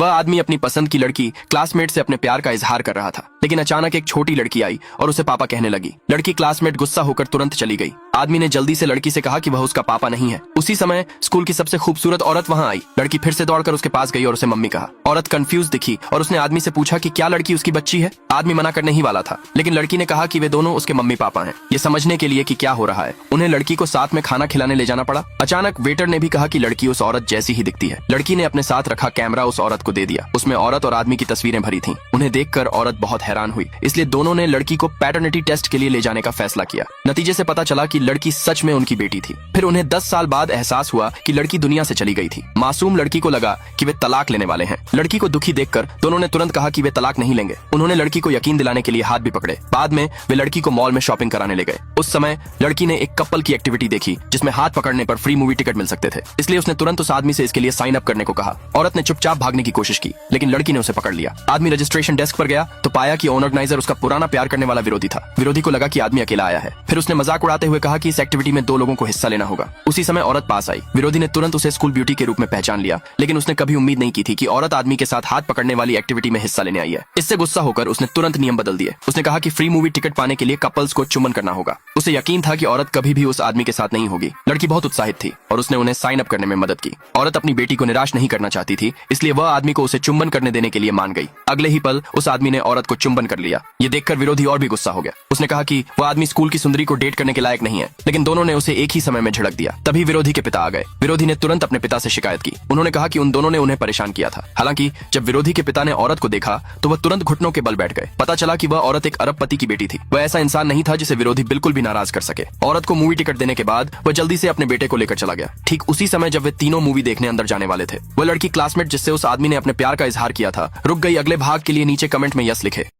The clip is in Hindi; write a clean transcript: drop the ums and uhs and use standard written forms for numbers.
वह आदमी अपनी पसंद की लड़की क्लासमेट से अपने प्यार का इजहार कर रहा था, लेकिन अचानक एक छोटी लड़की आई और उसे पापा कहने लगी। लड़की क्लासमेट गुस्सा होकर तुरंत चली गई। आदमी ने जल्दी से लड़की से कहा कि वह उसका पापा नहीं है। उसी समय स्कूल की सबसे खूबसूरत औरत वहां आई। लड़की फिर से दौड़कर उसके पास गई और उसे मम्मी कहा। औरत कंफ्यूज दिखी और उसने आदमी से पूछा कि क्या लड़की उसकी बच्ची है। आदमी मना करने ही वाला था, लेकिन लड़की ने कहा कि वे दोनों उसके मम्मी पापा हैं। ये समझने के लिए कि क्या हो रहा है, उन्हें लड़की को साथ में खाना खिलाने ले जाना पड़ा। अचानक वेटर ने भी कहा कि लड़की उस औरत जैसी ही दिखती है। लड़की ने अपने साथ रखा कैमरा उस औरत को दे दिया। उसमें औरत और आदमी की तस्वीरें भरी थीं। उन्हें देखकर औरत बहुत हैरान हुई, इसलिए दोनों ने लड़की को पैटर्निटी टेस्ट के लिए ले जाने का फैसला किया। नतीजे से पता चला कि लड़की सच में उनकी बेटी थी। फिर उन्हें 10 साल बाद एहसास हुआ कि लड़की दुनिया से चली गई थी। मासूम लड़की को लगा कि वे तलाक लेने वाले हैं। लड़की को दुखी देखकर दोनों ने तुरंत कहा कि वे तलाक नहीं लेंगे। उन्होंने लड़की को यकीन दिलाने के लिए हाथ भी पकड़े। बाद में वे लड़की को मॉल में शॉपिंग कराने ले गए। उस समय लड़की ने एक कपल की एक्टिविटी देखी जिसमें हाथ पकड़ने पर फ्री मूवी टिकट मिल सकते थे, इसलिए उसने तुरंत उस आदमी से इसके लिए साइन अप करने को कहा। औरत ने चुपचाप भागने की कोशिश की, लेकिन लड़की ने उसे पकड़ लिया। आदमी रजिस्ट्रेशन डेस्क पर गया तो पाया कि ऑर्गेनाइजर उसका पुराना प्यार करने वाला विरोधी था। विरोधी को लगा कि आदमी अकेला आया है। फिर उसने मजाक उड़ाते हुए कहा कि इस एक्टिविटी में 2 लोगों को हिस्सा लेना होगा। उसी समय औरत पास आई। विरोधी ने तुरंत उसे स्कूल ब्यूटी के रूप में पहचान लिया, लेकिन उसने कभी उम्मीद नहीं की थी कि औरत आदमी के साथ हाथ पकड़ने वाली एक्टिविटी में हिस्सा लेने आई है। इससे गुस्सा होकर उसने तुरंत नियम बदल दिए। उसने कहा कि फ्री मूवी टिकट पाने के लिए कपल्स को चुम्बन करना होगा। उसे यकीन था कि औरत कभी भी उस आदमी के साथ नहीं होगी। लड़की बहुत उत्साहित थी और उसने उन्हें साइन अप करने में मदद की। औरत अपनी बेटी को निराश नहीं करना चाहती थी, इसलिए वह आदमी को उसे चुम्बन करने देने के लिए मान गई। अगले ही पल उस आदमी ने औरत को चुम्बन कर लिया। ये देखकर विरोधी और भी गुस्सा हो गया। उसने कहा कि वह आदमी स्कूल की सुंदरी को डेट करने के लायक नहीं है, लेकिन दोनों ने उसे एक ही समय में झिड़क दिया। तभी विरोधी के पिता आ गए। विरोधी ने तुरंत अपने पिता से शिकायत की। उन्होंने कहा कि उन दोनों ने उन्हें परेशान किया था। हालांकि जब विरोधी के पिता ने औरत को देखा तो वह तुरंत घुटनों के बल बैठ गए। पता चला कि वह औरत एक अरबपति की बेटी थी। वह ऐसा इंसान नहीं था जिसे विरोधी बिल्कुल भी नाराज कर सके। औरत को मूवी टिकट देने के बाद वह जल्दी से अपने बेटे को लेकर चला गया। ठीक उसी समय जब वे तीनों मूवी देखने अंदर जाने वाले थे, वह लड़की क्लासमेट जिससे उस आदमी ने अपने प्यार का इजहार किया था रुक गई। अगले भाग के लिए नीचे कमेंट में यस लिखे।